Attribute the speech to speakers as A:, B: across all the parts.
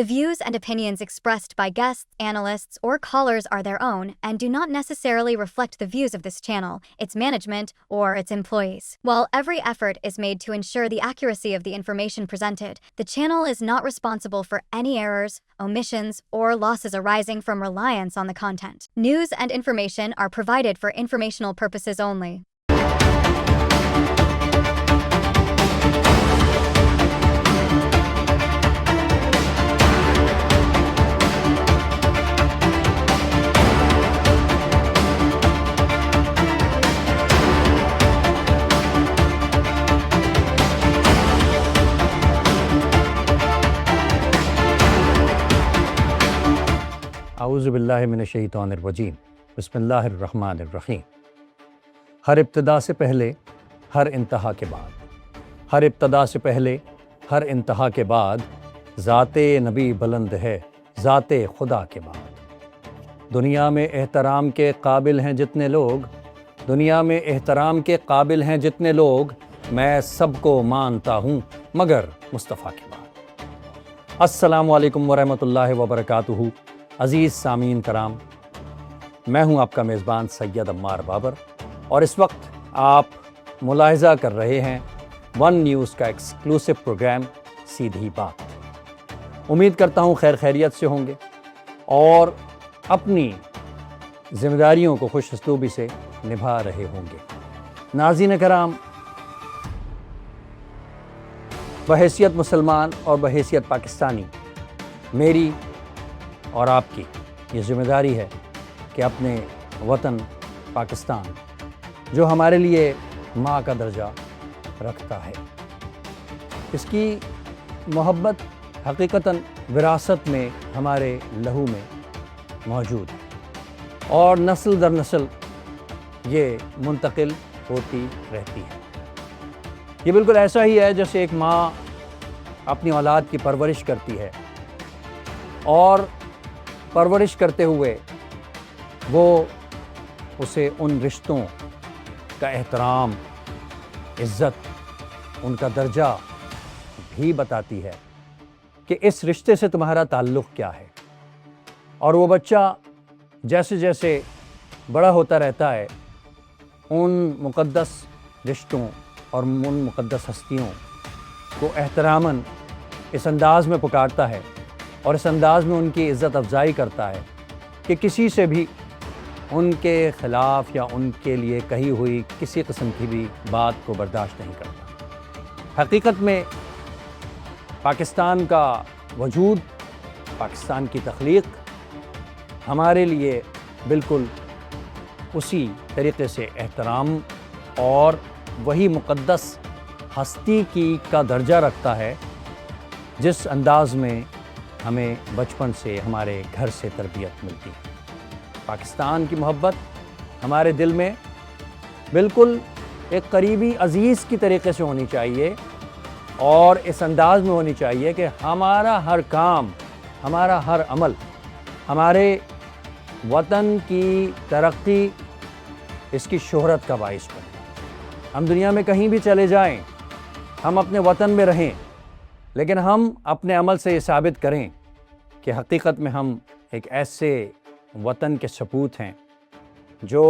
A: The views and opinions expressed by guests, analysts, or callers are their own and do not necessarily reflect the views of this channel, its management, or its employees. While every effort is made to ensure the accuracy of the information presented, the channel is not responsible for any errors, omissions, or losses arising from reliance on the content. News and information are provided for informational purposes only.
B: اعوذ باللہ من الشیطان الرجیم بسم اللہ الرحمن الرحیم۔ ہر ابتدا سے پہلے ہر انتہا کے بعد، ہر ابتدا سے پہلے ہر انتہا کے بعد، ذات نبی بلند ہے ذات خدا کے بعد۔ دنیا میں احترام کے قابل ہیں جتنے لوگ، دنیا میں احترام کے قابل ہیں جتنے لوگ، میں سب کو مانتا ہوں مگر مصطفیٰ کے بعد۔ السلام علیکم ورحمۃ اللہ وبرکاتہ۔ عزیز سامعین کرام، میں ہوں آپ کا میزبان سید عمار بابر، اور اس وقت آپ ملاحظہ کر رہے ہیں ون نیوز کا ایکسکلوسیو پروگرام سیدھی بات۔ امید کرتا ہوں خیر خیریت سے ہوں گے اور اپنی ذمہ داریوں کو خوش اسلوبی سے نبھا رہے ہوں گے۔ ناظرین کرام، بحیثیت مسلمان اور بحیثیت پاکستانی، میری اور آپ کی یہ ذمہ داری ہے کہ اپنے وطن پاکستان، جو ہمارے لیے ماں کا درجہ رکھتا ہے، اس کی محبت حقیقتاً وراثت میں ہمارے لہو میں موجود ہے اور نسل در نسل یہ منتقل ہوتی رہتی ہے۔ یہ بالکل ایسا ہی ہے جیسے ایک ماں اپنی اولاد کی پرورش کرتی ہے، اور پرورش کرتے ہوئے وہ اسے ان رشتوں کا احترام، عزت، ان کا درجہ بھی بتاتی ہے کہ اس رشتے سے تمہارا تعلق کیا ہے۔ اور وہ بچہ جیسے جیسے بڑا ہوتا رہتا ہے، ان مقدس رشتوں اور ان مقدس ہستیوں کو احتراماً اس انداز میں پکارتا ہے اور اس انداز میں ان کی عزت افزائی کرتا ہے کہ کسی سے بھی ان کے خلاف یا ان کے لیے کہی ہوئی کسی قسم کی بھی بات کو برداشت نہیں کرتا۔ حقیقت میں پاکستان کا وجود، پاکستان کی تخلیق ہمارے لیے بالکل اسی طریقے سے احترام اور وہی مقدس ہستی کا درجہ رکھتا ہے جس انداز میں ہمیں بچپن سے ہمارے گھر سے تربیت ملتی ہے۔ پاکستان کی محبت ہمارے دل میں بالکل ایک قریبی عزیز کی طریقے سے ہونی چاہیے، اور اس انداز میں ہونی چاہیے کہ ہمارا ہر کام، ہمارا ہر عمل ہمارے وطن کی ترقی، اس کی شہرت کا باعث بنے۔ ہم دنیا میں کہیں بھی چلے جائیں، ہم اپنے وطن میں رہیں، لیکن ہم اپنے عمل سے یہ ثابت کریں کہ حقیقت میں ہم ایک ایسے وطن کے سپوت ہیں جو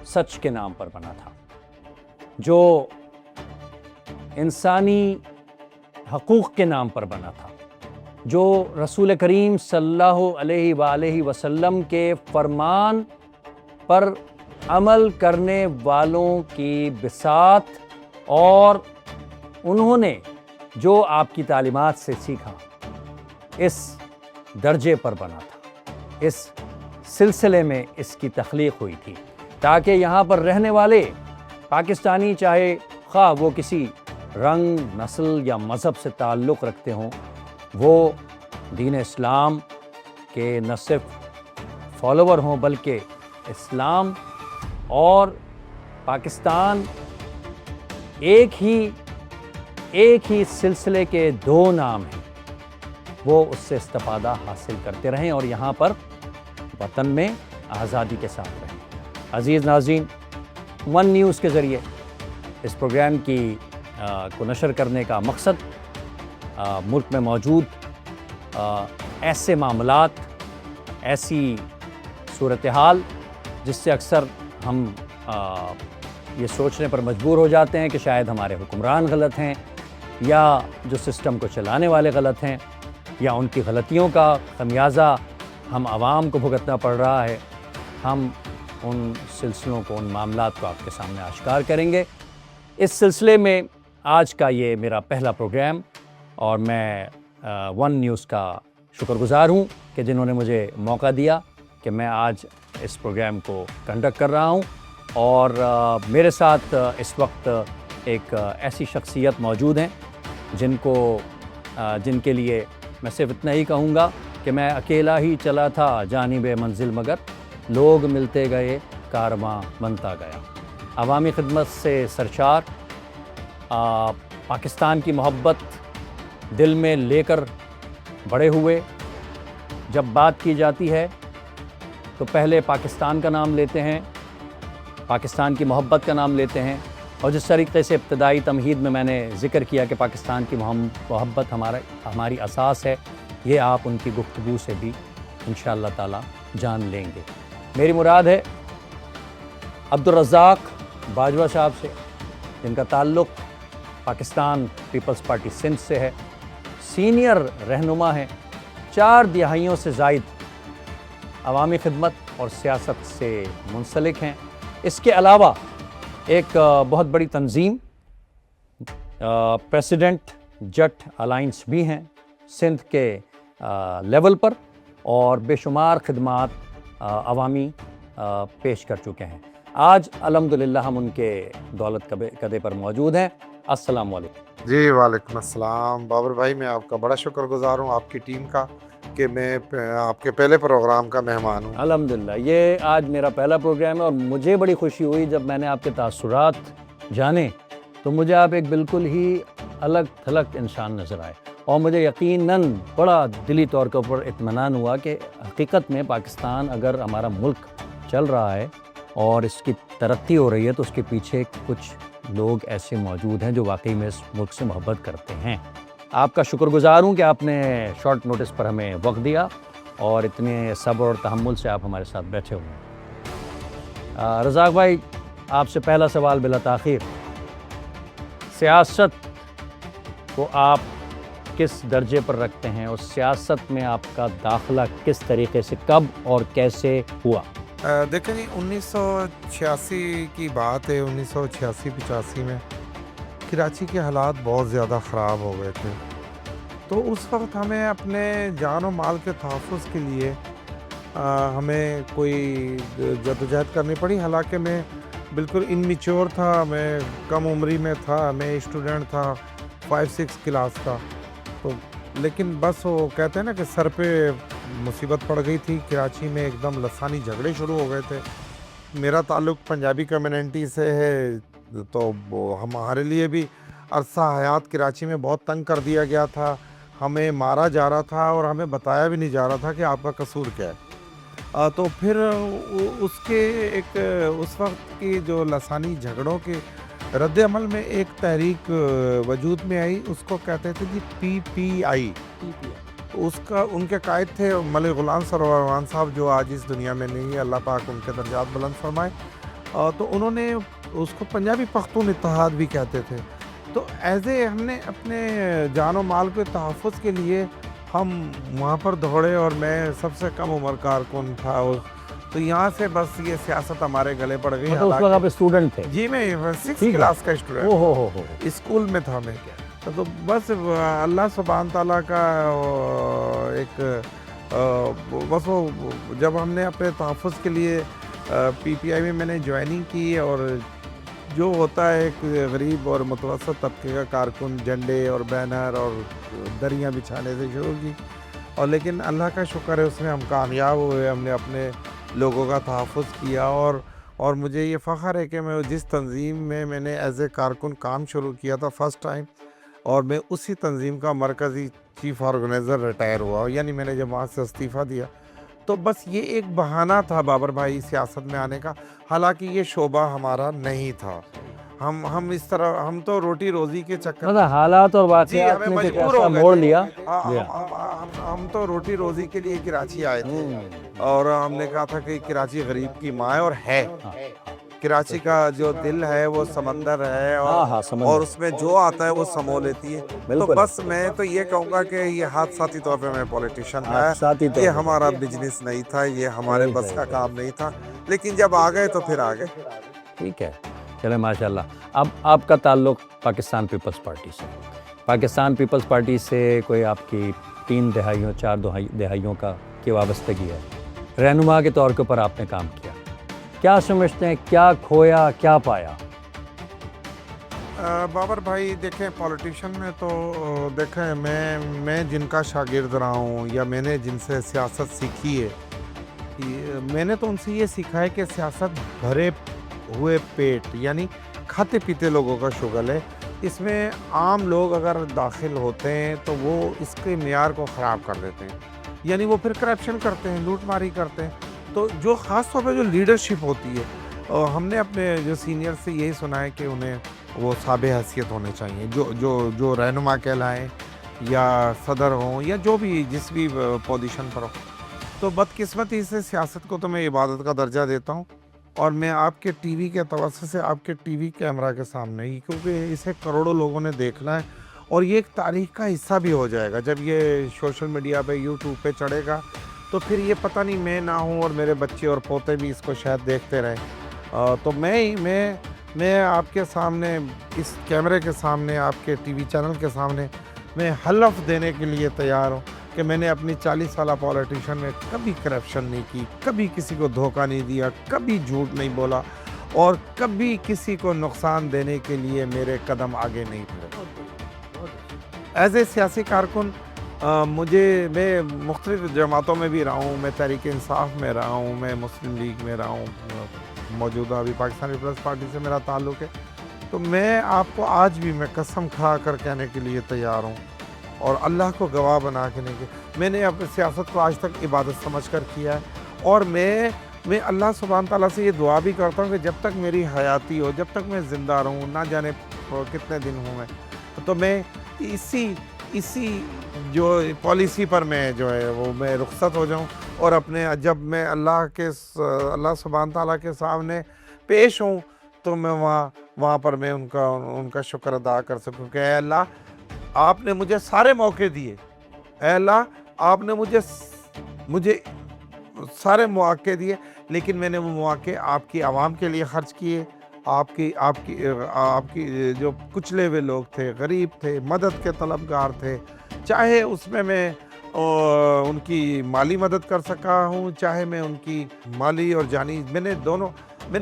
B: سچ کے نام پر بنا تھا، جو انسانی حقوق کے نام پر بنا تھا، جو رسول کریم صلی اللہ علیہ وآلہ وسلم کے فرمان پر عمل کرنے والوں کی بساط اور انہوں نے جو آپ کی تعلیمات سے سیکھا، اس درجے پر بنا تھا۔ اس سلسلے میں اس کی تخلیق ہوئی تھی تاکہ یہاں پر رہنے والے پاکستانی، چاہے خواہ وہ کسی رنگ، نسل یا مذہب سے تعلق رکھتے ہوں، وہ دین اسلام کے نہ صرف فالوور ہوں بلکہ اسلام اور پاکستان ایک ہی سلسلے کے دو نام ہیں، وہ اس سے استفادہ حاصل کرتے رہیں اور یہاں پر وطن میں آزادی کے ساتھ رہیں۔ عزیز ناظرین، ون نیوز کے ذریعے اس پروگرام کو نشر کرنے کا مقصد ملک میں موجود ایسے معاملات، ایسی صورتحال جس سے اکثر ہم یہ سوچنے پر مجبور ہو جاتے ہیں کہ شاید ہمارے حکمران غلط ہیں، یا جو سسٹم کو چلانے والے غلط ہیں، یا ان کی غلطیوں کا خمیازہ ہم عوام کو بھگتنا پڑ رہا ہے۔ ہم ان سلسلوں کو، ان معاملات کو آپ کے سامنے آشکار کریں گے۔ اس سلسلے میں آج کا یہ میرا پہلا پروگرام، اور میں ون نیوز کا شکر گزار ہوں کہ جنہوں نے مجھے موقع دیا کہ میں آج اس پروگرام کو کنڈکٹ کر رہا ہوں۔ اور میرے ساتھ اس وقت ایک ایسی شخصیت موجود ہیں جن کے لیے میں صرف اتنا ہی کہوں گا کہ میں اکیلا ہی چلا تھا جانب منزل، مگر لوگ ملتے گئے، کارواں بنتا گیا۔ عوامی خدمت سے سرشار، پاکستان کی محبت دل میں لے کر بڑے ہوئے۔ جب بات کی جاتی ہے تو پہلے پاکستان کا نام لیتے ہیں، پاکستان کی محبت کا نام لیتے ہیں، اور جس طریقے سے ابتدائی تمہید میں نے ذکر کیا کہ پاکستان کی محبت ہماری اساس ہے، یہ آپ ان کی گفتگو سے بھی انشاءاللہ تعالی جان لیں گے۔ میری مراد ہے عبدالرزاق باجوہ صاحب سے، جن کا تعلق پاکستان پیپلز پارٹی سندھ سے ہے، سینئر رہنما ہیں، 4 دہائیوں سے زائد عوامی خدمت اور سیاست سے منسلک ہیں۔ اس کے علاوہ ایک بہت بڑی تنظیم پریسیڈنٹ جٹ الائنس بھی ہیں سندھ کے لیول پر، اور بے شمار خدمات عوامی پیش کر چکے ہیں۔ آج الحمدللہ ہم ان کے دولت کدے پر موجود ہیں۔ السلام علیکم۔
C: جی وعلیکم السلام بابر بھائی، میں آپ کا بڑا شکر گزار ہوں، آپ کی ٹیم کا، کہ میں آپ کے پہلے پروگرام کا مہمان ہوں۔
B: الحمدللہ یہ آج میرا پہلا پروگرام ہے، اور مجھے بڑی خوشی ہوئی جب میں نے آپ کے تاثرات جانے تو مجھے آپ ایک بالکل ہی الگ تھلگ انسان نظر آئے، اور مجھے یقیناً بڑا دلی طور کے اوپر اطمینان ہوا کہ حقیقت میں پاکستان اگر ہمارا ملک چل رہا ہے اور اس کی ترقی ہو رہی ہے تو اس کے پیچھے کچھ لوگ ایسے موجود ہیں جو واقعی میں اس ملک سے محبت کرتے ہیں۔ آپ کا شکر گزار ہوں کہ آپ نے شارٹ نوٹس پر ہمیں وقت دیا، اور اتنے صبر اور تحمل سے آپ ہمارے ساتھ بیٹھے ہوئے ہیں۔ رزاق بھائی، آپ سے پہلا سوال بلا تاخیر، سیاست کو آپ کس درجے پر رکھتے ہیں، اور سیاست میں آپ کا داخلہ کس طریقے سے، کب اور کیسے ہوا؟
C: دیکھیں جی، 1986 کی بات ہے۔ 1986-85 میں کراچی کے حالات بہت زیادہ خراب ہو گئے تھے، تو اس وقت ہمیں اپنے جان و مال کے تحفظ کے لیے ہمیں کوئی جدوجہد کرنی پڑی۔ حالانکہ میں بالکل انمیچور تھا، میں کم عمری میں تھا، میں اسٹوڈنٹ تھا 5-6 کلاس کا، تو لیکن بس وہ کہتے ہیں نا کہ سر پہ مصیبت پڑ گئی تھی۔ کراچی میں ایک دم لسانی جھگڑے شروع ہو گئے تھے۔ میرا تعلق پنجابی کمیونٹی سے ہے، تو ہمارے لیے بھی عرصہ حیات کراچی میں بہت تنگ کر دیا گیا تھا، ہمیں مارا جا رہا تھا، اور ہمیں بتایا بھی نہیں جا رہا تھا کہ آپ کا قصور کیا ہے۔ تو پھر اس وقت کی جو لسانی جھگڑوں کے رد عمل میں ایک تحریک وجود میں آئی، اس کو کہتے تھے جی PPI۔ ان کے قائد تھے ملک غلام سرور صاحب، جو آج اس دنیا میں نہیں ہے، اللہ پاک ان کے درجات بلند فرمائے۔ تو انہوں نے اس کو پنجابی پختون اتحاد بھی کہتے تھے۔ تو ہم نے اپنے جان و مال کے تحفظ کے لیے ہم وہاں پر دوڑے، اور میں سب سے کم عمر کارکن تھا، تو یہاں سے بس یہ سیاست ہمارے گلے پڑ گئی۔
B: اس وقت آپ اسٹوڈنٹ تھے؟
C: جی میں 6 کلاس کا اسٹوڈنٹ، اسکول میں تھا میں۔ تو بس اللہ سبحانہ تعالیٰ کا ایک بس وہ جب ہم نے اپنے تحفظ کے لیے PPI میں نے جوائننگ کی، اور جو ہوتا ہے ایک غریب اور متوسط طبقے کا کارکن، جھنڈے اور بینر اور دریاں بچھانے سے شروع کی، اور لیکن اللہ کا شکر ہے اس میں ہم کامیاب ہوئے، ہم نے اپنے لوگوں کا تحفظ کیا، اور مجھے یہ فخر ہے کہ میں جس تنظیم میں نے ایز اے کارکن کام شروع کیا تھا فرسٹ ٹائم، اور میں اسی تنظیم کا مرکزی چیف آرگنائزر ریٹائر ہوا، یعنی میں نے جب وہاں سے استعفیٰ دیا، تو بس یہ ایک بہانہ تھا بابر بھائی سیاست میں آنے کا، حالانکہ یہ شعبہ ہمارا نہیں تھا۔ ہم اس طرح ہم تو روٹی روزی کے چکر
B: مطلب حالات اور واقعات
C: ہمیں
B: نے کچھ
C: مجبور
B: ایسا
C: ہو گئے
B: موڑ
C: تھے۔
B: لیا
C: ہم تو روٹی روزی کے لیے کراچی آئے تھے اور ہم نے کہا تھا کہ کراچی غریب کی ماں ہے اور ہے۔ کراچی کا جو دل ہے وہ سمندر ہے اور اس میں جو آتا ہے وہ سمو لیتی ہے۔ تو بس میں تو یہ کہوں گا کہ یہ حادثاتی طور پہ میں پولیٹیشین آیا، یہ ہمارا بزنس نہیں تھا، یہ ہمارے بس کا کام نہیں تھا، لیکن جب آ گئے تو پھر آ گئے۔
B: ٹھیک ہے، چلے ماشاءاللہ۔ اب آپ کا تعلق پاکستان پیپلز پارٹی سے، پاکستان پیپلز پارٹی سے کوئی آپ کی 3 دہائیوں 4 دہائیوں کی وابستگی ہے، رہنما کے طور کے اوپر آپ نے کام کیا، کیا سمجھتے ہیں کیا کھویا کیا پایا؟
C: بابر بھائی دیکھیں، پولیٹیشن میں تو دیکھیں میں جن کا شاگرد رہا ہوں یا میں نے جن سے سیاست سیکھی ہے، میں نے تو ان سے یہ سیکھا ہے کہ سیاست بھرے ہوئے پیٹ یعنی کھاتے پیتے لوگوں کا شغل ہے۔ اس میں عام لوگ اگر داخل ہوتے ہیں تو وہ اس کے معیار کو خراب کر دیتے ہیں، یعنی وہ پھر کرپشن کرتے ہیں، لوٹ ماری کرتے ہیں۔ تو جو خاص طور پہ جو لیڈرشپ ہوتی ہے، ہم نے اپنے جو سینئر سے یہی سنا ہے کہ انہیں وہ صاحب حیثیت ہونے چاہیے، جو رہنما کہلائیں یا صدر ہوں یا جو بھی جس بھی پوزیشن پر ہو۔ تو بدقسمتی سے سیاست کو تو میں عبادت کا درجہ دیتا ہوں، اور میں آپ کے ٹی وی کے توسط سے آپ کے ٹی وی کیمرہ کے سامنے ہی، کیونکہ اسے کروڑوں لوگوں نے دیکھنا ہے اور یہ ایک تاریخ کا حصہ بھی ہو جائے گا۔ جب یہ سوشل میڈیا پہ یوٹیوب پہ چڑھے گا تو پھر یہ پتہ نہیں میں نہ ہوں اور میرے بچے اور پوتے بھی اس کو شاید دیکھتے رہیں۔ تو میں آپ کے سامنے اس کیمرے کے سامنے، آپ کے ٹی وی چینل کے سامنے میں حلف دینے کے لیے تیار ہوں کہ میں نے اپنی 40 سالہ پولیٹیشن میں کبھی کرپشن نہیں کی، کبھی کسی کو دھوکہ نہیں دیا، کبھی جھوٹ نہیں بولا اور کبھی کسی کو نقصان دینے کے لیے میرے قدم آگے نہیں بڑھے۔ ایز اے سیاسی کارکن میں مختلف جماعتوں میں بھی رہا ہوں، میں تحریک انصاف میں رہا ہوں، میں مسلم لیگ میں رہا ہوں، موجودہ ابھی پاکستان پیپلز پارٹی سے میرا تعلق ہے۔ تو میں آپ کو آج بھی میں قسم کھا کر کہنے کے لیے تیار ہوں اور اللہ کو گواہ بنا کے نہیں کہ میں نے اپنی سیاست کو آج تک عبادت سمجھ کر کیا ہے، اور میں اللہ سبحانہ تعالیٰ سے یہ دعا بھی کرتا ہوں کہ جب تک میری حیاتی ہو، جب تک میں زندہ رہوں، نہ جانے کتنے دن ہوں میں، تو میں اسی جو پالیسی پر میں جو ہے وہ میں رخصت ہو جاؤں، اور اپنے جب میں اللہ سبحانہ تعالیٰ کے سامنے پیش ہوں تو میں وہاں پر میں ان کا شکر ادا کر سکوں کہ اے اللہ، آپ نے مجھے سارے موقع دیے، اے اللہ آپ نے مجھے سارے مواقع دیے، لیکن میں نے وہ مواقع آپ کی عوام کے لیے خرچ کیے، آپ کی جو کچلے ہوئے لوگ تھے، غریب تھے، مدد کے طلبگار تھے، چاہے اس میں ان کی مالی مدد کر سکا ہوں، چاہے میں ان کی مالی اور جانی، میں نے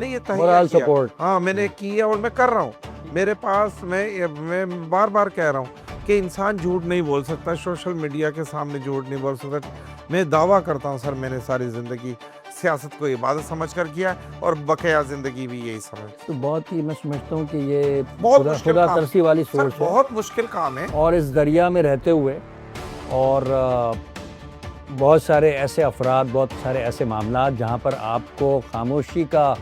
C: یہ تہیہ کیا، ہاں میں نے کیا اور میں کر رہا ہوں۔ میرے پاس میں بار بار کہہ رہا ہوں کہ انسان جھوٹ نہیں بول سکتا، سوشل میڈیا کے سامنے جھوٹ نہیں بول سکتا۔ میں دعویٰ کرتا ہوں سر، میں نے ساری زندگی سیاست کو عبادت سمجھ کر کیا اور بقیہ زندگی بھی یہی سمجھ۔
B: تو بہت ہی میں سمجھتا ہوں کہ یہ
C: بہت
B: خدا ترسی والی سوچ ہے،
C: بہت مشکل کام ہے،
B: اور اس دریا میں رہتے ہوئے اور بہت سارے ایسے افراد، بہت سارے ایسے معاملات جہاں پر آپ کو خاموشی کا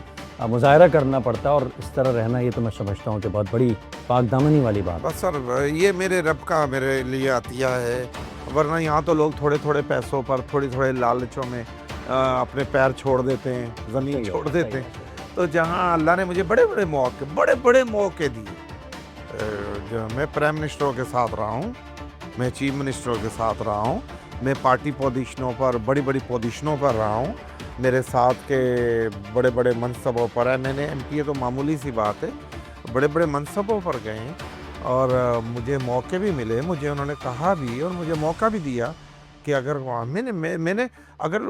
B: مظاہرہ کرنا پڑتا ہے، اور اس طرح رہنا، یہ تو میں سمجھتا ہوں کہ بہت بڑی پاک دامنی والی بات ہے۔
C: بس سر یہ میرے رب کا میرے لیے عطیہ ہے، ورنہ یہاں تو لوگ تھوڑے پیسوں پر، تھوڑے لالچوں میں اپنے پیر چھوڑ دیتے ہیں، زمین چھوڑ دیتے ہیں۔ تو جہاں اللہ نے مجھے بڑے موقع دیے، جو میں پرائم منسٹروں کے ساتھ رہا ہوں، میں چیف منسٹروں کے ساتھ رہا ہوں، میں پارٹی پوزیشنوں پر، بڑی پوزیشنوں پر رہا ہوں، میرے ساتھ کے بڑے منصبوں پر ہے، میں نے ایم پی اے تو معمولی سی بات ہے، بڑے منصبوں پر گئے ہیں، اور مجھے موقع بھی ملے، مجھے انہوں نے کہا بھی اور مجھے موقع بھی دیا کہ اگر میں نے اگر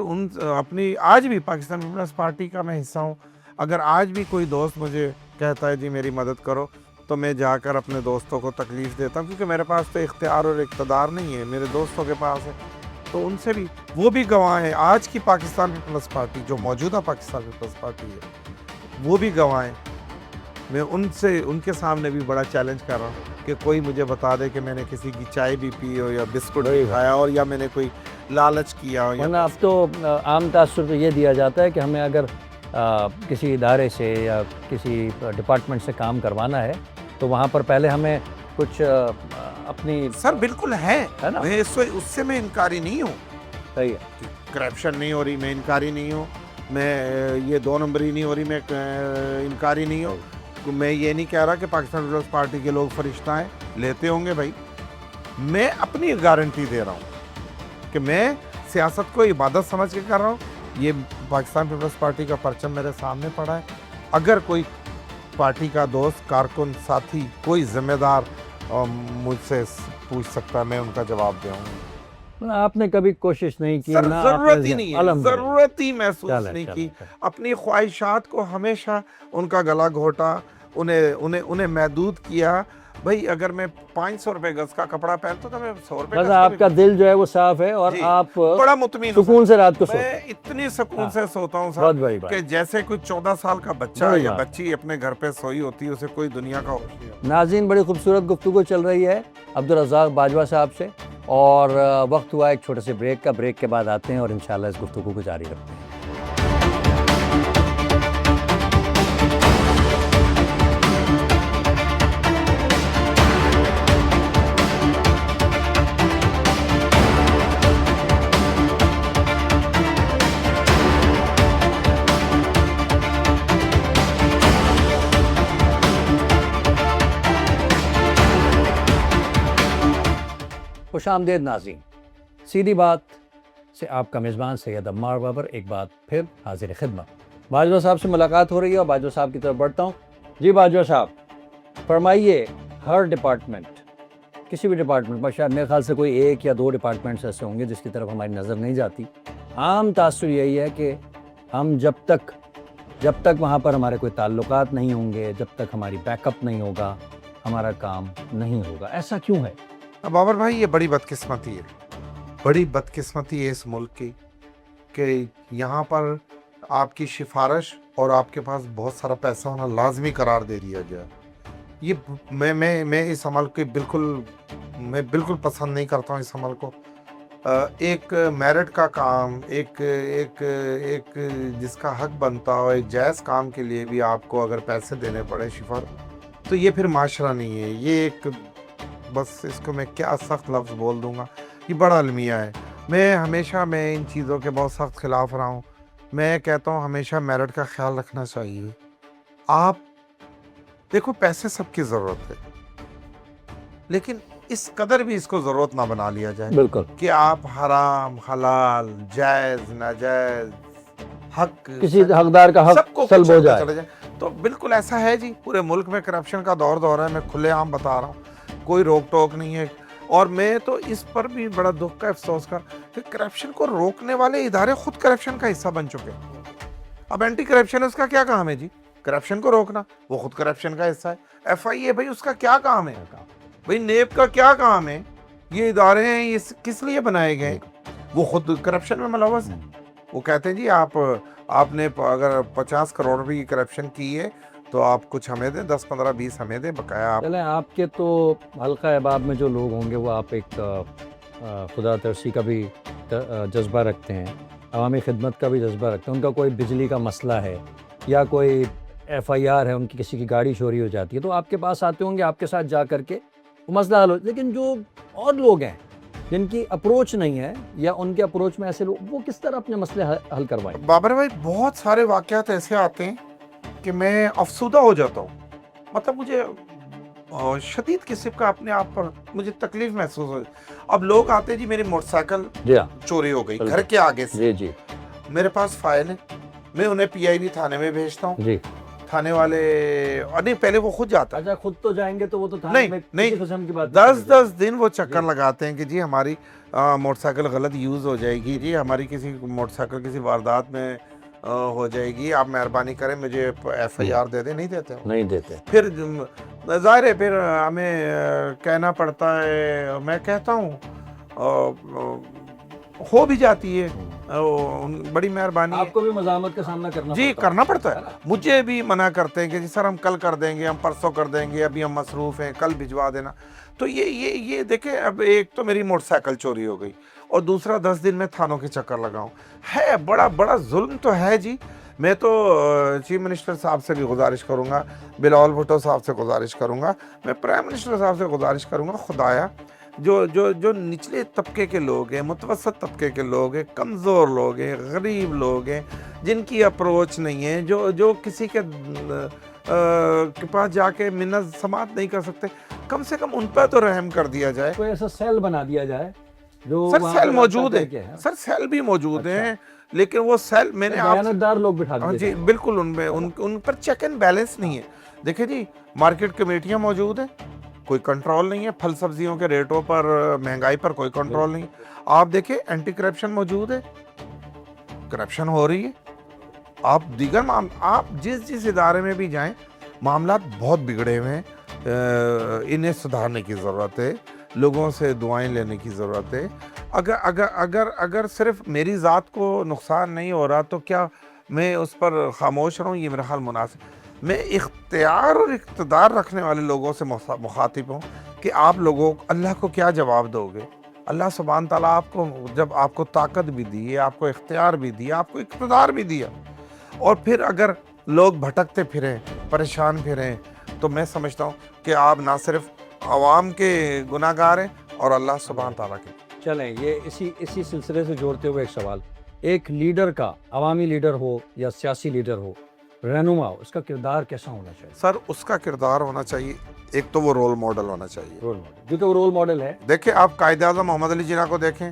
C: اپنی آج بھی پاکستان پیپلز پارٹی کا میں حصہ ہوں، اگر آج بھی کوئی دوست مجھے کہتا ہے جی میری مدد کرو، تو میں جا کر اپنے دوستوں کو تکلیف دیتا ہوں، کیونکہ میرے پاس تو اختیار اور اقتدار نہیں ہے، میرے دوستوں کے پاس ہے، تو ان سے بھی وہ بھی گواہ ہیں۔ آج کی پاکستان پیپلز پارٹی جو موجودہ پاکستان پیپلز پارٹی ہے وہ بھی گواہ ہیں۔ میں ان کے سامنے بھی بڑا چیلنج کر رہا ہوں کہ کوئی مجھے بتا دے کہ میں نے کسی کی چائے بھی پی ہو یا بسکٹ بھی کھایا اور یا میں نے کوئی لالچ کیا ہو۔
B: ورنہ اب تو عام تاثر تو یہ دیا جاتا ہے کہ ہمیں اگر کسی ادارے سے یا کسی ڈپارٹمنٹ سے کام کروانا ہے تو وہاں پر پہلے ہمیں کچھ اپنی
C: سر بالکل ہے
B: نا؟
C: میں اس سے میں انکاری نہیں ہوں،
B: صحیح ہے،
C: کرپشن نہیں ہو رہی میں انکاری نہیں ہوں، میں یہ 2 نمبری نہیں ہو رہی میں انکاری نہیں ہوں، میں یہ نہیں کہہ رہا کہ پاکستان پیپلز پارٹی کے لوگ فرشتہ ہیں، لیتے ہوں گے بھائی، میں اپنی گارنٹی دے رہا ہوں کہ میں سیاست کو عبادت سمجھ کے کر رہا ہوں۔ یہ پاکستان پیپلز پارٹی کا پرچم میرے سامنے پڑا ہے، اگر کوئی پارٹی کا دوست، کارکن، ساتھی، کوئی ذمہ دار مجھ سے پوچھ سکتا ہے، میں ان کا جواب دوں گا۔
B: آپ نے کبھی کوشش نہیں کی؟
C: سر
B: نہ
C: ضرورت ہی نہیں ہے،
B: الحمدللہ۔
C: ضرورت ہی محسوس
B: چلیں،
C: نہیں
B: چلیں،
C: کی،
B: چلیں۔
C: اپنی خواہشات کو ہمیشہ ان کا گلا گھوٹا، انہیں محدود کیا۔ بھائی اگر میں 500 روپے گز کا کپڑا پہنتا تو میں 100 روپے
B: بس
C: گز
B: آپ کا دل جو ہے وہ صاف ہے اور
C: جی،
B: آپ
C: بڑا مطمئن ہوں
B: سکون سے رات کو
C: میں
B: سوتے ہیں۔
C: اتنی سکون سے سوتا ہوں
B: بہت
C: سر
B: بڑی بات۔
C: کہ جیسے کوئی 14 سال کا بچہ
B: بڑی
C: یا
B: بات۔
C: بچی اپنے گھر پہ سوئی ہوتی ہے، اسے کوئی دنیا کا ہوش نہیں ہوتا۔
B: ناظرین، بڑی خوبصورت گفتگو چل رہی ہے عبدالرزاق باجوہ صاحب سے، اور وقت ہوا ایک چھوٹے سے بریک کا۔ بریک کے بعد آتے ہیں اور انشاءاللہ اس گفتگو کو جاری رکھتے ہیں۔ خوش آمدید ناظرین، سیدھی بات سے آپ کا میزبان سید عمار بابر ایک بات پھر حاضر خدمت۔ باجوہ صاحب سے ملاقات ہو رہی ہے اور باجوہ صاحب کی طرف بڑھتا ہوں۔ جی باجوہ صاحب، فرمائیے، ہر ڈپارٹمنٹ، کسی بھی ڈپارٹمنٹ میں شاید میرے خیال سے کوئی 1 یا 2 ڈپارٹمنٹس ایسے ہوں گے جس کی طرف ہماری نظر نہیں جاتی، عام تاثر یہی ہے کہ ہم جب تک وہاں پر ہمارے کوئی تعلقات نہیں ہوں گے، جب تک ہماری بیک اپ نہیں ہوگا، ہمارا کام نہیں ہوگا۔ ایسا کیوں ہے؟
C: بابر بھائی، یہ بڑی بدقسمتی ہے، بڑی بدقسمتی ہے اس ملک کی کہ یہاں پر آپ کی سفارش اور آپ کے پاس بہت سارا پیسہ ہونا لازمی قرار دے دیا گیا۔ یہ میں اس عمل کے بالکل پسند نہیں کرتا ہوں اس عمل کو۔ ایک میرٹ کا کام، ایک جس کا حق بنتا ہو، ایک جائز کام کے لیے بھی آپ کو اگر پیسے دینے پڑے شفار، تو یہ پھر معاشرہ نہیں ہے، یہ ایک، بس اس کو میں کیا سخت لفظ بول دوں گا، یہ بڑا المیہ ہے۔ میں ہمیشہ ان چیزوں کے بہت سخت خلاف رہا ہوں۔ میں کہتا ہوں ہمیشہ میرٹ کا خیال رکھنا چاہیے۔ آپ دیکھو، پیسے سب کی ضرورت ہے، لیکن اس قدر بھی اس کو ضرورت نہ بنا لیا جائے
B: بالکل
C: کہ آپ حرام، حلال، جائز، ناجائز، حق،
B: کسی حقدار کا
C: سب
B: حق
C: کو
B: سلب ہو
C: کچل کے
B: جائے۔
C: چلے جائیں۔ تو بالکل ایسا ہے جی، پورے ملک میں کرپشن کا دور ہے، میں کھلے عام بتا رہا ہوں، کوئی روک ٹوک نہیں ہے۔ اور میں تو اس پر بھی بڑا دکھ کا افسوس کر کہ کرپشن کو روکنے والے ادارے خود کرپشن کا حصہ بن چکے ہیں۔ اب اینٹی کرپشن اس کا کیا کام ہے جی؟ کرپشن کو روکنا، وہ خود کرپشن کا حصہ ہے۔ ایف آئی اے بھائی اس کا کیا کام ہے؟ بھائی نیب کا کیا کام ہے؟ یہ ادارے ہیں، یہ کس لیے بنائے گئے؟ وہ خود کرپشن میں ملوث ہیں۔ وہ کہتے ہیں جی آپ نے اگر 50 کروڑ روپے کی کرپشن کی ہے تو آپ کچھ ہمیں دیں، 10 15 20 ہمیں دیں، بقایا آپ۔
B: چلیں، آپ کے تو حلقہ احباب میں جو لوگ ہوں گے وہ آپ ایک خدا ترسی کا بھی جذبہ رکھتے ہیں، عوامی خدمت کا بھی جذبہ رکھتے ہیں۔ ان کا کوئی بجلی کا مسئلہ ہے یا کوئی ایف آئی آر ہے، ان کی کسی کی گاڑی چوری ہو جاتی ہے تو آپ کے پاس آتے ہوں گے، آپ کے ساتھ جا کر کے وہ مسئلہ حل ہو۔ لیکن جو اور لوگ ہیں جن کی اپروچ نہیں ہے یا ان کے اپروچ میں ایسے لوگ، وہ کس طرح اپنے مسئلے حل کروائیں؟
C: بابر بھائی، بہت سارے واقعات ایسے آتے ہیں کہ میں افسردہ ہو جاتا ہوں، مطلب مجھے شدید قسم کا اپنے آپ پر مجھے تکلیف محسوس ہو۔ اب لوگ آتے جی، میری موٹر سائیکل
B: جی ہاں،
C: چوری ہو گئی گھر کے آگے سے،
B: جی جی
C: میرے پاس فائل ہے، میں انہیں پی آئی ڈی تھانے میں بھیجتا ہوں،
B: جی۔
C: تھانے والے، اور نہیں، پہلے وہ خود جاتا ہے،
B: اچھا، خود تو جائیں گے تو وہ تو تھانے میں
C: نہیں،
B: کسی قسم کی بات
C: 10 دن وہ چکر لگاتے ہیں کہ جی ہماری موٹر سائیکل غلط یوز ہو جائے گی، جی ہماری کسی موٹر سائیکل کسی واردات میں ہو جائے گی، آپ مہربانی کریں مجھے ایف آئی آر دے دیں۔ نہیں دیتے ہو،
B: نہیں دیتے۔
C: پھر ظاہر ہے پھر ہمیں کہنا پڑتا ہے، میں کہتا ہوں ہو بھی جاتی ہے، بڑی مہربانی
B: آپ کو بھی مزاحمت کا سامنا کرنا
C: جی
B: پڑتا
C: کرنا پڑتا ہے۔ مجھے بھی منع کرتے ہیں کہ جی سر ہم کل کر دیں گے، ہم پرسوں کر دیں گے، ابھی ہم مصروف ہیں، کل بھجوا دینا۔ تو یہ دیکھیں، اب ایک تو میری موٹر سائیکل چوری ہو گئی اور دوسرا 10 دن میں تھانوں کے چکر لگاؤں، ہے بڑا ظلم تو ہے جی۔ میں تو چیف منسٹر صاحب سے بھی گزارش کروں گا, بلاول بھٹو صاحب سے گزارش کروں گا, میں پرائم منسٹر صاحب سے گزارش کروں گا, خدایا جو نچلے طبقے کے لوگ ہیں, متوسط طبقے کے لوگ ہیں, کمزور لوگ ہیں, غریب لوگ ہیں, جن کی اپروچ نہیں ہے, جو کسی کے پاس جا کے منت سماعت نہیں کر سکتے, کم سے کم ان پہ تو رحم کر دیا جائے.
B: کوئی ایسا سیل بنا دیا جائے جو
C: سر
B: وہاں
C: سیل
B: پر
C: موجود
B: آپ کا
C: ہے, سر سیل بھی موجود ہیں, لیکن وہ سیل میں نے
B: دیانتدار لوگ بٹھا دیے
C: جی بالکل ان پر چیک اینڈ بیلنس نہیں ہے. دیکھیں جی, مارکیٹ کمیٹیاں موجود ہیں, کوئی کنٹرول نہیں ہے, پھل سبزیوں کے ریٹوں پر, مہنگائی پر کوئی کنٹرول نہیں. آپ دیکھیں اینٹی کرپشن موجود ہے, کرپشن ہو رہی ہے. آپ دیگر آپ جس ادارے میں بھی جائیں, معاملات بہت بگڑے ہوئے ہیں, انہیں سدھارنے کی ضرورت ہے, لوگوں سے دعائیں لینے کی ضرورت ہے. اگر صرف میری ذات کو نقصان نہیں ہو رہا تو کیا میں اس پر خاموش رہوں؟ یہ میرا خیال مناسب. میں اختیار اور اقتدار رکھنے والے لوگوں سے مخاطب ہوں کہ آپ لوگوں اللہ کو کیا جواب دو گے؟ اللہ سبحانہ تعالیٰ آپ کو جب آپ کو طاقت بھی دی ہے, آپ کو اختیار بھی دیا, آپ کو اقتدار بھی دیا, اور پھر اگر لوگ بھٹکتے پھریں, پریشان پھریں, تو میں سمجھتا ہوں کہ آپ نہ صرف عوام کے گناہ گار ہیں اور اللہ سبحانہ تعالیٰ کے.
B: چلیں, یہ اسی سلسلے سے جوڑتے ہوئے ایک سوال, ایک لیڈر کا, عوامی لیڈر ہو یا سیاسی لیڈر ہو, رہنما ہو, اس کا کردار کیسا ہونا چاہیے؟
C: سر اس کا کردار ہونا چاہیے, ایک تو وہ رول ماڈل ہونا چاہیے.
B: رول ماڈل, کیونکہ وہ رول ماڈل ہے.
C: دیکھیں آپ قائد اعظم محمد علی جناح کو دیکھیں,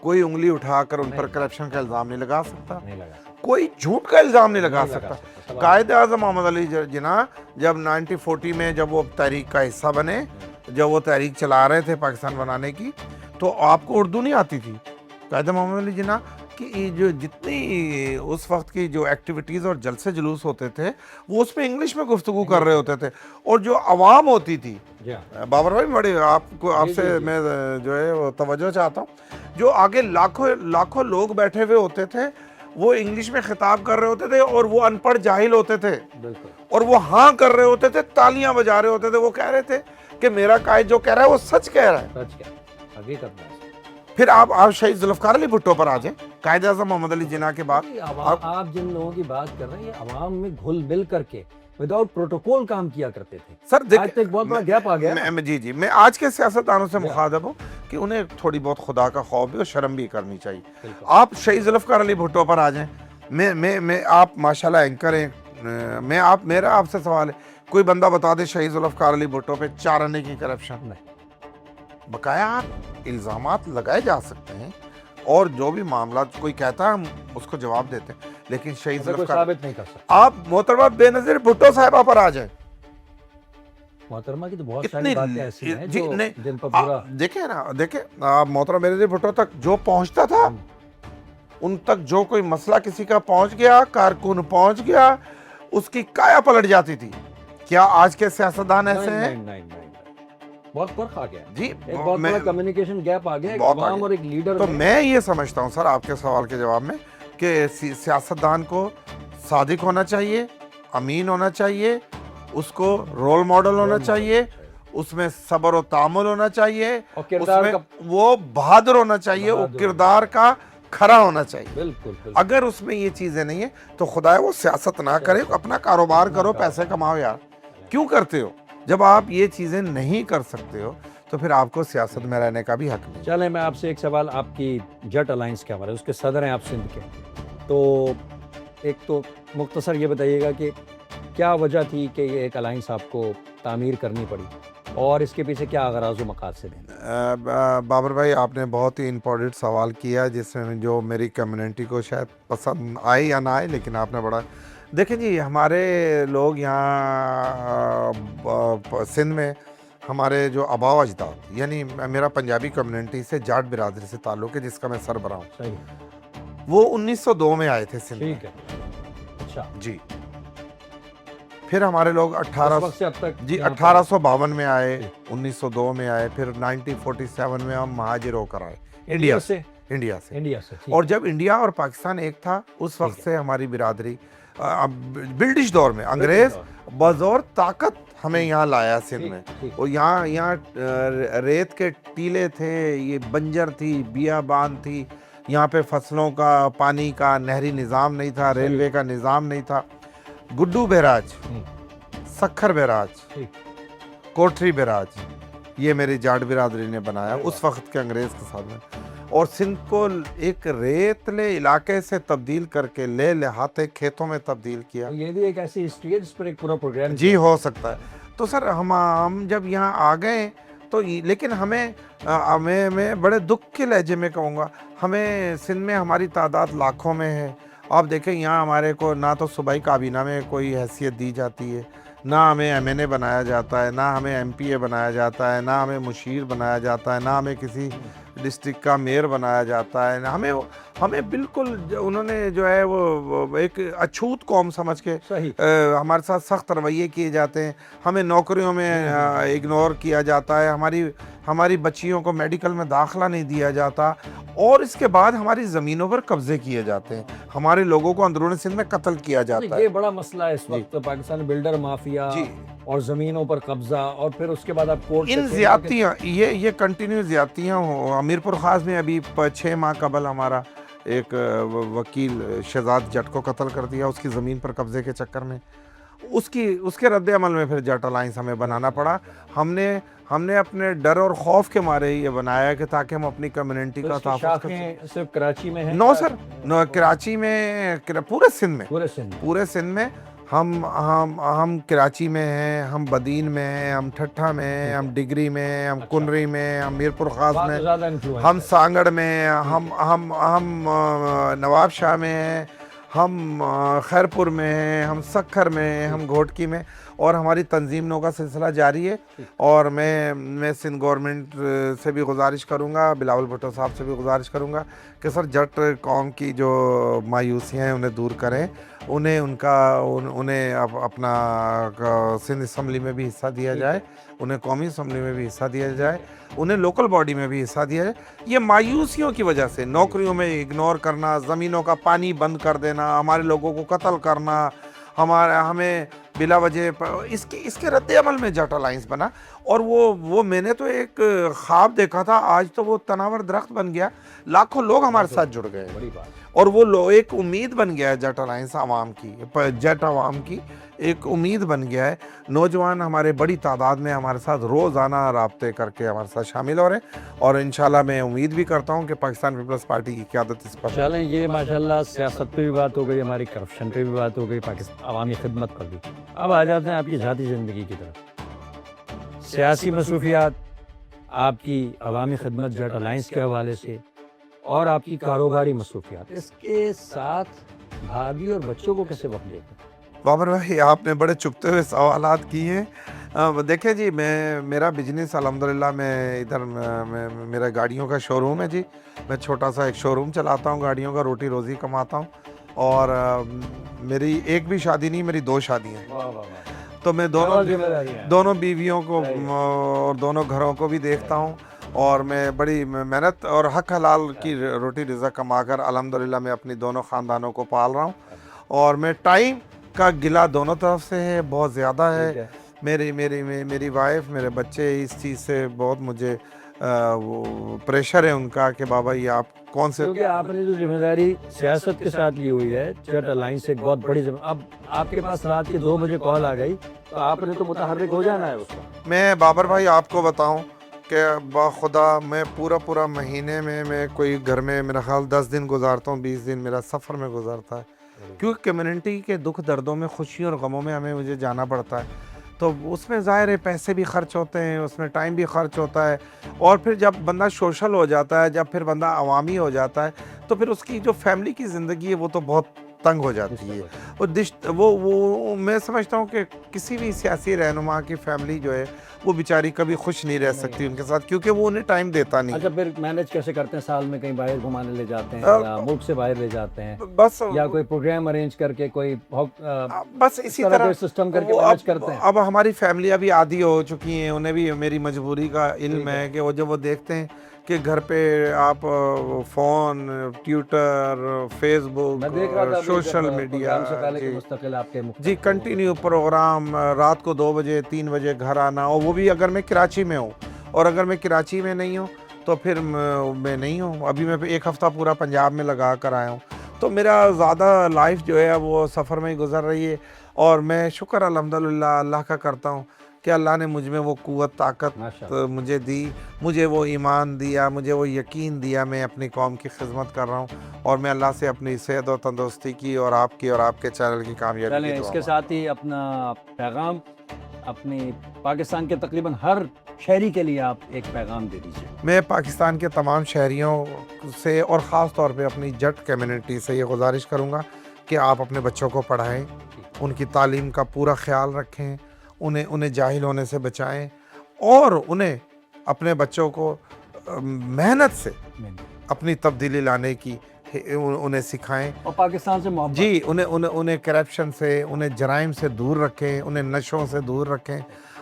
C: کوئی انگلی اٹھا کر ان پر کرپشن کا الزام نہیں لگا سکتا,
B: نہیں لگا,
C: کوئی جھوٹ کا الزام نہیں لگا سکتا. قائد اعظم محمد علی جناح جب 1940 میں جب وہ تحریک کا حصہ بنے, جب وہ تحریک چلا رہے تھے پاکستان بنانے کی, تو آپ کو اردو نہیں آتی تھی. قائد محمد علی جناح کی جو جتنی اس وقت کی جو ایکٹیویٹیز اور جلسے جلوس ہوتے تھے, وہ اس میں انگلش میں گفتگو کر رہے ہوتے تھے, اور جو عوام ہوتی تھی, بابر بھائی بڑے آپ سے میں جو ہے وہ توجہ چاہتا ہوں, جو آگے لاکھوں لوگ بیٹھے ہوئے ہوتے تھے, وہ انگلش میں خطاب کر رہے ہوتے تھے, اور وہ ان پڑھ جاہل ہوتے تھے, اور وہ ہاں کر رہے ہوتے تھے, تالیاں بجا رہے ہوتے تھے. وہ کہہ رہے تھے کہ میرا قائد جو کہہ رہا ہے وہ سچ کہہ رہا ہے. پھر آپ شہید ذوالفقار علی بھٹو پر آ جائیں, قائد اعظم محمد علی جناح کے بعد.
B: آپ جن لوگوں کی بات کر رہے ہیں, یہ عوام میں گھل مل کر کے وداؤٹ پروٹوکول کام کیا کرتے تھے.
C: سر
B: آج تک بہت بڑا گیپ آ گیا.
C: جی میں آج کے سیاستدانوں سے مخاطب ہوں کہ انہیں تھوڑی بہت خدا کا خوف بھی اور شرم بھی کرنی چاہیے. آپ شہید ذوالفقار علی بھٹو پر آ جائیں. میں آپ ماشاءاللہ اینکر ہیں, میرا آپ سے سوال ہے, کوئی بندہ بتا دے شہید ذوالفقار علی بھٹو پہ 4 آنے کی کرپشن نہیں. بقایا آپ الزامات لگائے جا سکتے ہیں, اور جو بھی معاملات کوئی کہتا ہے ہم اس کو جواب دیتے ہیں, لیکن شہید ذوالفقار
B: ثابت نہیں کر سکتے.
C: آپ محترمہ بے نظیر بھٹو صاحبہ پر آ جائیں.
B: محترمہ کی تو بہت ساری باتیں ایسی ہیں جن پر
C: برا دیکھیں آپ محترمہ بے نظیر بھٹو تک جو پہنچتا تھا, ان تک جو کوئی مسئلہ کسی کا پہنچ گیا, کارکن پہنچ گیا, اس کی کایا پلٹ جاتی تھی. کیا آج کے سیاستدان ایسے ہیں؟
B: نہیں, بہت فرق آ گیا
C: جی,
B: ایک بہت بڑا کمیونیکیشن گیپ آ گیا عوام اور ایک لیڈر.
C: تو میں یہ سمجھتا ہوں سر آپ کے سوال کے جواب میں کہ سیاستدان کو صادق ہونا چاہیے, امین ہونا چاہیے, اس کو رول ماڈل ہونا چاہیے, اس میں صبر و تحمل ہونا چاہیے, اس میں وہ بہادر ہونا چاہیے, وہ کردار کا کھرا ہونا چاہیے.
B: بالکل.
C: اگر اس میں یہ چیزیں نہیں ہیں تو خدا وہ سیاست نہ کرے, اپنا کاروبار کرو, پیسے کماؤ. یار کیوں کرتے ہو؟ جب آپ یہ چیزیں نہیں کر سکتے ہو تو پھر آپ کو سیاست میں رہنے کا بھی حق نہیں.
B: چلیں, میں آپ سے ایک سوال, آپ کی جٹ الائنس کے حوالے, اس کے صدر ہیں آپ سندھ کے, تو ایک تو مختصر یہ بتائیے گا کہ کیا وجہ تھی کہ یہ ایک الائنس آپ کو تعمیر کرنی پڑی, اور اس کے پیچھے کیا اغراض و مقاصد ہیں؟
C: بابر بھائی آپ نے بہت ہی امپورٹنٹ سوال کیا, جس میں جو میری کمیونٹی کو شاید پسند آئے یا نہ آئے, لیکن آپ نے بڑا. دیکھیں جی, ہمارے لوگ یہاں سندھ میں ہمارے جو آباء و اجداد, یعنی میرا پنجابی کمیونٹی سے جاٹ برادری سے تعلق ہے, جس کا میں سربراہ ہوں.
B: صحیح.
C: وہ 1902 میں آئے تھے سندھ.
B: ٹھیک ہے. اچھا
C: جی. پھر ہمارے لوگ 1852 میں آئے, 1902 میں آئے, پھر 1947 میں ہم مہاجر ہو کر آئے انڈیا سے. اور جب انڈیا اور پاکستان ایک تھا, اس وقت سے ہماری برادری برٹش دور میں انگریز بزور طاقت ہمیں یہاں لایا سندھ میں, اور یہاں ریت کے ٹیلے تھے, یہ بنجر تھی, بیابان تھی, یہاں پہ فصلوں کا پانی کا نہری نظام نہیں تھا, ریلوے کا نظام نہیں تھا. Guddu barrage, Sukkur barrage, Kotri barrage, یہ میری جاٹ برادری نے بنایا اس وقت کے انگریز کے ساتھ میں. اور سندھ کو ایک ریتلے علاقے سے تبدیل کر کے لے لہاتے کھیتوں میں تبدیل کیا.
B: یہ بھی ایک ایسی ہسٹری ہے جس پر ایک پورا پروگرام
C: جی ہو سکتا ہے. تو سر ہم جب یہاں آ گئے تو لیکن میں بڑے دکھ کے لہجے میں کہوں گا, ہمیں سندھ میں ہماری تعداد لاکھوں میں ہے. آپ دیکھیں یہاں ہمارے کو نہ تو صوبائی کابینہ میں کوئی حیثیت دی جاتی ہے, نہ ہمیں ایم این اے بنایا جاتا ہے, نہ ہمیں ایم پی اے بنایا جاتا ہے, نہ ہمیں مشیر بنایا جاتا ہے, نہ ہمیں کسی ڈسٹرکٹ کا میئر بنایا جاتا ہے. ہمیں بالکل انہوں نے جو ہے وہ ایک اچھوت قوم سمجھ کے ہمارے ساتھ سخت رویے کیے جاتے ہیں. ہمیں نوکریوں میں اگنور کیا جاتا ہے, ہماری بچیوں کو میڈیکل میں داخلہ نہیں دیا جاتا, اور اس کے بعد ہماری زمینوں پر قبضے کیے جاتے ہیں, ہمارے لوگوں کو اندرون سندھ میں قتل کیا جاتا ہے.
B: یہ بڑا مسئلہ ہے اس وقت پاکستان, بلڈر مافیا اور زمینوں پر قبضہ, اور پھر اس کے بعد آپ کورٹ
C: ان زیادتیاں, یہ کنٹینیو زیادتیاں امیرپور خاص میں ابھی 6 ماہ قبل ہمارا ایک وکیل شہزاد جٹ کو قتل کر دیا اس کی زمین پر قبضے کے چکر میں. اس کے رد عمل میں پھر جٹ الائنس ہمیں بنانا پڑا. ہم نے اپنے ڈر اور خوف کے مارے یہ بنایا کہ تاکہ ہم اپنی کمیونٹی کا تحفظ کر سکیں.
B: صرف کراچی میں ہے؟
C: نو سر, کراچی میں, پورے سندھ میں ہم کراچی میں ہیں, ہم بدین میں ہیں, ہم ٹھٹھا میں ہیں, ہم ڈگری میں ہیں, ہم کنری میں, ہم میرپور خاص میں, ہم سانگڑ میں, ہم نواب شاہ میں ہیں, ہم خیرپور میں ہیں, ہم سکھر میں ہیں, ہم گھوٹکی میں, اور ہماری تنظیموں کا سلسلہ جاری ہے. اور میں سندھ گورنمنٹ سے بھی گزارش کروں گا, بلاول بھٹو صاحب سے بھی گزارش کروں گا کہ سر جٹ قوم کی جو مایوسیاں ہیں انہیں دور کریں, انہیں اپنا سندھ اسمبلی میں بھی حصہ دیا جائے, انہیں قومی اسمبلی میں بھی حصہ دیا جائے, انہیں لوکل باڈی میں بھی حصہ دیا جائے. یہ مایوسیوں کی وجہ سے نوکریوں میں اگنور کرنا, زمینوں کا پانی بند کر دینا, ہمارے لوگوں کو قتل کرنا, ہمیں بلا وجہ اس کے رد عمل میں جٹ الائنس بنا. اور وہ میں نے تو ایک خواب دیکھا تھا, آج تو وہ تناور درخت بن گیا, لاکھوں لوگ ہمارے ساتھ جڑ گئے, اور وہ ایک امید بن گیا ہے جٹ الائنس عوام کی, جٹ عوام کی ایک امید بن گیا ہے. نوجوان ہمارے بڑی تعداد میں ہمارے ساتھ روزانہ رابطے کر کے ہمارے ساتھ شامل ہو رہے ہیں, اور انشاءاللہ میں امید بھی کرتا ہوں کہ پاکستان پیپلز پارٹی کی قیادت اس پر.
B: چلیں, یہ ماشاءاللہ سیاست پہ بھی بات ہو گئی, ہماری کرپشن پہ بھی بات ہو گئی, پاکستان عوامی خدمت پر بھی. اب آ جاتے ہیں آپ کی ذاتی زندگی کی طرف. سیاسی مصروفیات, آپ کی عوامی خدمت جٹ الائنس کے حوالے سے, اور آپ کی کاروباری مصروفیات, اس کے ساتھ بھابھی اور بچوں کو کیسے وقت دیتے ہیں؟
C: بابر بھائی, آپ نے بڑے چپتے ہوئے سوالات کیے ہیں. دیکھیں جی, میرا بزنس الحمدللہ, میں ادھر میرا گاڑیوں کا شو روم ہے جی. میں چھوٹا سا ایک شو روم چلاتا ہوں گاڑیوں کا, روٹی روزی کماتا ہوں. اور میری ایک بھی شادی نہیں, میری 2 شادیاں ہیں. تو میں دونوں بیویوں کو اور دونوں گھروں کو بھی دیکھتا ہوں, اور میں بڑی محنت اور حق حلال کی روٹی رزق کما کر الحمدللہ میں اپنی دونوں خاندانوں کو پال رہا ہوں. اور میں ٹائم کا گلا دونوں طرف سے ہے, بہت زیادہ ہے. میری وائف, میرے بچے اس چیز سے بہت مجھے پریشر ہے ان کا کہ بابا یہ آپ کون سے,
B: کیونکہ آپ نے جو ذمہ داری سیاست کے ساتھ لی ہوئی ہے, جٹ الائنس ایک بہت بڑی اب آپ کے پاس رات کے 2 بجے کال آ گئی تو آپ نے تو متحرک ہو جانا ہے اس کا.
C: میں بابر بھائی آپ کو بتاؤں کہ باخدا میں پورا مہینے میں کوئی گھر میں میرا خیال 10 دن گزارتا ہوں, 20 دن میرا سفر میں گزارتا ہے, کیونکہ کمیونٹی کے دکھ دردوں میں, خوشیوں اور غموں میں مجھے جانا پڑتا ہے. تو اس میں ظاہر ہے پیسے بھی خرچ ہوتے ہیں, اس میں ٹائم بھی خرچ ہوتا ہے. اور پھر جب بندہ سوشل ہو جاتا ہے, جب پھر بندہ عوامی ہو جاتا ہے, تو پھر اس کی جو فیملی کی زندگی ہے وہ تو بہت تنگ ہو جاتی ہے. وہ میں سمجھتا ہوں کہ کسی بھی سیاسی رہنما کی فیملی جو ہے وہ بیچاری کبھی خوش نہیں رہ سکتی ان کے ساتھ, کیونکہ وہ انہیں ٹائم دیتا نہیں.
B: اچھا, پھر مینیج کیسے کرتے ہیں؟ سال میں کہیں باہر گھمانے لے جاتے ہیں یا ملک سے باہر لے جاتے ہیں,
C: بس
B: یا کوئی پروگرام ارینج کر کے کوئی
C: بس اسی طرح
B: سسٹم کر کے مینیج کرتے ہیں؟
C: اب ہماری فیملی ابھی عادی ہو چکی ہیں, انہیں بھی میری مجبوری کا علم ہے کہ جب وہ دیکھتے ہیں کہ گھر پہ آپ فون, ٹویٹر, فیس بک, سوشل میڈیا, جی کنٹینیو پروگرام, رات کو 2 بجے 3 بجے گھر آنا, اور وہ بھی اگر میں کراچی میں ہوں, اور اگر میں کراچی میں نہیں ہوں تو پھر میں نہیں ہوں. ابھی میں 1 ہفتہ پورا پنجاب میں لگا کر آیا ہوں. تو میرا زیادہ لائف جو ہے وہ سفر میں ہی گزر رہی ہے, اور میں شکر الحمدللہ اللہ کا کرتا ہوں کہ اللہ نے مجھ میں وہ قوت طاقت مجھے دی, مجھے وہ ایمان دیا, مجھے وہ یقین دیا. میں اپنی قوم کی خدمت کر رہا ہوں, اور میں اللہ سے اپنی صحت و تندرستی کی اور آپ کی اور آپ کے چینل کی کامیابی کی
B: اس کے ساتھ ہی اپنا پیغام اپنی پاکستان کے تقریباً ہر شہری کے لیے آپ ایک پیغام دے دیجیے.
C: میں پاکستان کے تمام شہریوں سے اور خاص طور پہ اپنی جٹ کمیونٹی سے یہ گزارش کروں گا کہ آپ اپنے بچوں کو پڑھائیں, ان کی تعلیم کا پورا خیال رکھیں, انہیں جاہل ہونے سے بچائیں, اور انہیں اپنے بچوں کو محنت سے اپنی تبدیلی لانے کی انہیں سکھائیں,
B: اور پاکستان سے محبت.
C: جی, انہیں کرپشن سے, انہیں جرائم سے دور رکھیں, انہیں نشوں سے دور رکھیں,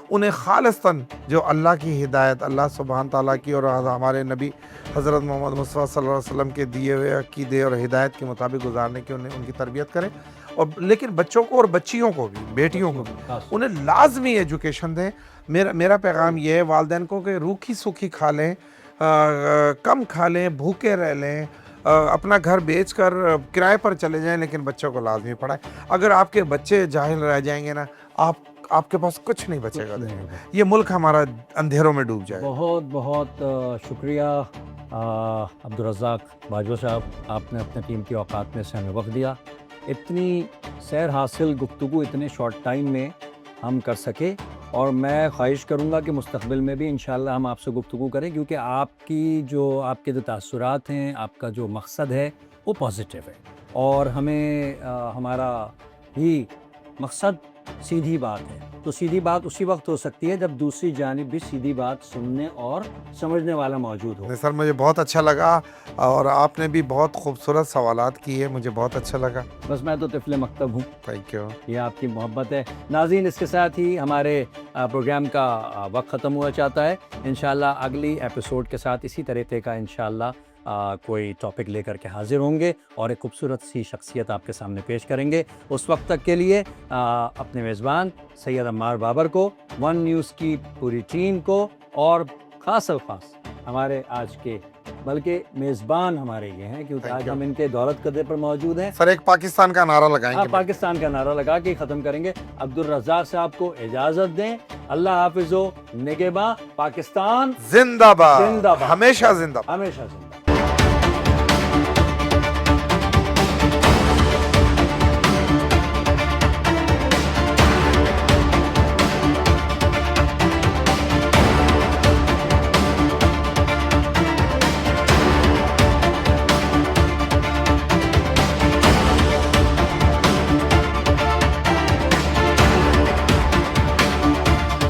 C: انہیں خالصتاً جو اللہ کی ہدایت, اللہ سبحانہ تعالیٰ کی اور ہمارے نبی حضرت محمد مصطفیٰ صلی اللہ علیہ وسلم کے دیے ہوئے عقیدے اور ہدایت کے مطابق گزارنے کی ان کی تربیت کریں. اور لیکن بچوں کو اور بچیوں کو بھی, بیٹیوں کو بھی انہیں لازمی ایجوکیشن دیں. میرا پیغام یہ ہے والدین کو کہ روکھی سوکھی کھا لیں, کم کھا لیں, بھوکے رہ لیں, اپنا گھر بیچ کر کرائے پر چلے جائیں, لیکن بچوں کو لازمی پڑھائیں. اگر آپ کے بچے جاہل رہ جائیں گے نا, آپ کے پاس کچھ نہیں بچے گا, یہ ملک ہمارا اندھیروں میں ڈوب جائے گا.
B: بہت بہت شکریہ عبدالرزاق باجوہ صاحب, آپ نے اپنے قیمتی اوقات میں سے ہمیں وقت دیا. اتنی سیر حاصل گفتگو اتنے شارٹ ٹائم میں ہم کر سکے, اور میں خواہش کروں گا کہ مستقبل میں بھی انشاءاللہ ہم آپ سے گفتگو کریں, کیونکہ آپ کے جو تاثرات ہیں, آپ کا جو مقصد ہے وہ پازیٹیو ہے, اور ہمیں ہمارا ہی مقصد سیدھی بات ہے. تو سیدھی بات اسی وقت ہو سکتی ہے جب دوسری جانب بھی سیدھی بات سننے اور سمجھنے والا موجود ہو.
C: سر مجھے بہت اچھا لگا, اور آپ نے بھی بہت خوبصورت سوالات کیے, مجھے بہت اچھا لگا.
B: بس میں تو طفل مکتب ہوں.
C: Thank you.
B: یہ آپ کی محبت ہے. ناظرین, اس کے ساتھ ہی ہمارے پروگرام کا وقت ختم ہوا چاہتا ہے. انشاءاللہ اگلی ایپیسوڈ کے ساتھ اسی طریقے کا انشاءاللہ کوئی ٹاپک لے کر کے حاضر ہوں گے, اور ایک خوبصورت سی شخصیت آپ کے سامنے پیش کریں گے. اس وقت تک کے لیے اپنے میزبان سید عمار بابر کو, ون نیوز کی پوری ٹیم کو, اور خاص ہمارے آج کے بلکہ میزبان ہمارے یہ ہیں, کیونکہ آج ہم ان کے دولت قدرے پر موجود ہیں.
C: سر ایک پاکستان کا نعرہ لگائیں گے.
B: پاکستان کا نعرہ لگا کے ختم کریں گے. عبدالرزاق صاحب کو اجازت دیں. اللہ حافظ و نگہباں. پاکستان
C: زندہ باد,
B: زندہ باد,
C: ہمیشہ زندہ باد.
B: ہمیشہ زندہ.